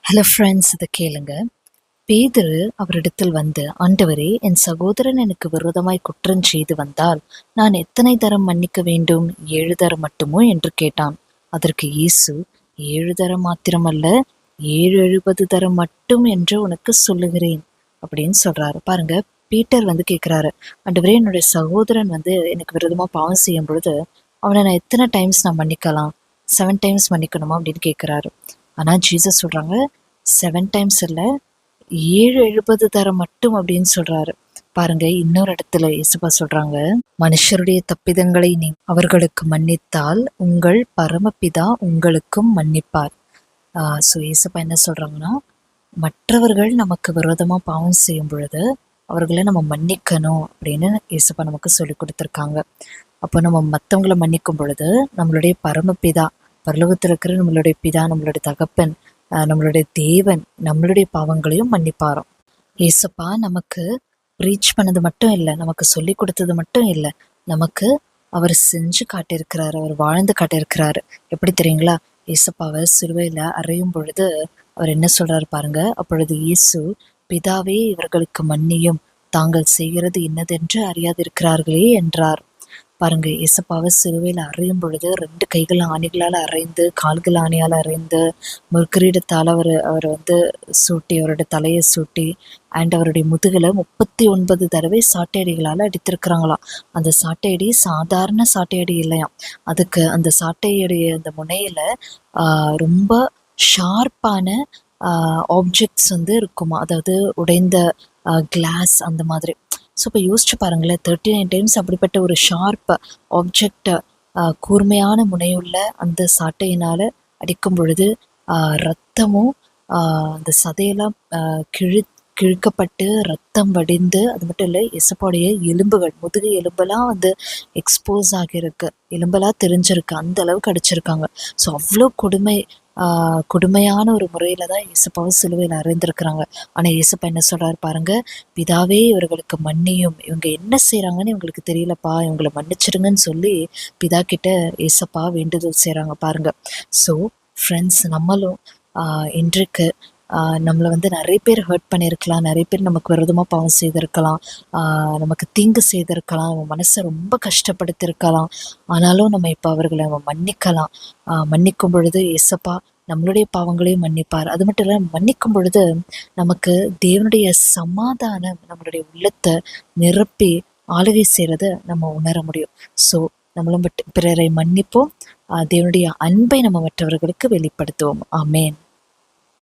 Hello friends, இதை கேளுங்க. பேதுரு அவரிடத்தில் வந்து, ஆண்டவரே, என் சகோதரன் எனக்கு விரோதமாய் குற்றம் செய்து வந்தால் நான் எத்தனை தரம் மன்னிக்க வேண்டும்? 7 தரம் மட்டுமோ என்று கேட்டான். அதற்கு இயேசு, 7 தரம் மாத்திரமல்ல, 770 தரம் மட்டும் என்று உனக்கு சொல்லுகிறேன் அப்படின்னு சொல்றாரு. பாருங்க, பீட்டர் வந்து கேட்கிறாரு, ஆண்டவரே, என்னுடைய சகோதரன் வந்து எனக்கு விரோதமா பாவம் செய்யும் பொழுது அவனை நான் எத்தனை டைம்ஸ் நான் மன்னிக்கலாம்? 7 டைம்ஸ் மன்னிக்கணுமா அப்படின்னு கேட்கிறாரு. ஆனா ஜீசஸ் சொல்றாங்க, 7 டைம்ஸ் இல்ல, 770 தரம் மட்டும் அப்படின்னு சொல்றாரு. பாருங்க, இன்னொரு இடத்துல இயேசுப்பா சொல்றாங்க, மனுஷருடைய தப்பிதங்களை நீ அவர்களுக்கு மன்னித்தால் உங்கள் பரமபிதா உங்களுக்கும் மன்னிப்பார். ஸோ இயேசுப்பா என்ன சொல்றாங்கன்னா, மற்றவர்கள் நமக்கு விரோதமா பாவம் செய்யும் பொழுது அவர்களை நம்ம மன்னிக்கணும் அப்படின்னு இயேசுப்பா நமக்கு சொல்லி கொடுத்துருக்காங்க. அப்போ நம்ம மற்றவங்களை மன்னிக்கும் பொழுது நம்மளுடைய பரமபிதா, பரலோகத்தில் இருக்கிற நம்மளுடைய பிதா, நம்மளுடைய தகப்பன், நம்மளுடைய தேவன் நம்மளுடைய பாவங்களையும் மன்னிப்பாரோம். ஏசப்பா நமக்கு ரீச் பண்ணது மட்டும் இல்லை, நமக்கு சொல்லி கொடுத்தது மட்டும் இல்லை, நமக்கு அவர் செஞ்சு காட்டியிருக்கிறாரு, அவர் வாழ்ந்து காட்டியிருக்கிறாரு. எப்படி தெரியுங்களா? ஏசப்பாவை சிலுவையில் அறையும் பொழுது அவர் என்ன சொல்றாரு பாருங்க. அப்பொழுது இயேசு, பிதாவே, இவர்களுக்கு மன்னியும், தாங்கள் செய்கிறது இன்னதென்று அறியாதிருக்கிறார்களே என்றார். பாருங்க, இயேசப்பாவை சிலுவையில் அறையும் பொழுது 2 கைகள் ஆணிகளால் அறைந்து, கால்கள் ஆணியால் அறைந்து, முற்கிரீடத்தால் அவர் வந்து சூட்டி, அவருடைய தலையை சூட்டி, அவருடைய முதுகில் 39 தடவை சாட்டையடிகளால் அடித்திருக்கிறாங்களாம். அந்த சாட்டையடி சாதாரண சாட்டையடி இல்லையாம். அதுக்கு அந்த சாட்டையடிய அந்த முனையில ரொம்ப ஷார்ப்பான ஆப்ஜெக்ட்ஸ் வந்து இருக்குமா, அதாவது உடைந்த கிளாஸ் அந்த மாதிரி. ஸோ இப்போ யோசிச்சு பாருங்களேன், 39 டைம்ஸ் அப்படிப்பட்ட ஒரு ஷார்ப் ஆப்ஜெக்டை கூர்மையான முனையுள்ள அந்த சாட்டையினால் அடிக்கும் பொழுது ரத்தமும் அந்த சதையெல்லாம் கிழிக்கப்பட்டு ரத்தம் வடிந்து, அது மட்டும் இல்லை, இயேசுப்பாவுடைய எலும்புகள், முதுகு எலும்பெல்லாம் வந்து எக்ஸ்போஸ் ஆகியிருக்கு, எலும்பெல்லாம் தெரிஞ்சிருக்கு, அந்த அளவுக்கு அடிச்சிருக்காங்க. ஸோ அவ்வளோ கொடுமையான ஒரு முறையில் தான் இயேசுப்பாவை சிலுவையில் அறைந்திருக்கிறாங்க. ஆனால் இயேசுப்பா என்ன சொல்கிறார் பாருங்க, பிதாவே, இவர்களுக்கு மன்னியும், இவங்க என்ன செய்கிறாங்கன்னு இவங்களுக்கு தெரியலப்பா, இவங்களை மன்னிச்சிடுங்கன்னு சொல்லி பிதா கிட்ட இயேசுப்பா வேண்டுதல் செய்கிறாங்க பாருங்க. ஸோ ஃப்ரெண்ட்ஸ், நம்மளும் இன்றைக்கு நம்மளை வந்து நிறைய பேர் ஹர்ட் பண்ணியிருக்கலாம், நிறைய பேர் நமக்கு விரோதமாக பாவம் செய்திருக்கலாம், நமக்கு தீங்கு செய்திருக்கலாம், நம்ம மனசை ரொம்ப கஷ்டப்படுத்திருக்கலாம். ஆனாலும் நம்ம இப்போ அவர்களை நம்ம மன்னிக்கலாம். மன்னிக்கும் பொழுது இயேசப்பா நம்மளுடைய பாவங்களையும் மன்னிப்பார். அது மட்டும் இல்லை, மன்னிக்கும் பொழுது நமக்கு தேவனுடைய சமாதானம் நம்மளுடைய உள்ளத்தை நிரப்பி ஆளுகை செய்கிறத நம்ம உணர முடியும். ஸோ நம்மளும் பிறரை மன்னிப்போம், தேவனுடைய அன்பை நம்ம மற்றவர்களுக்கு வெளிப்படுத்துவோம். ஆமேன்.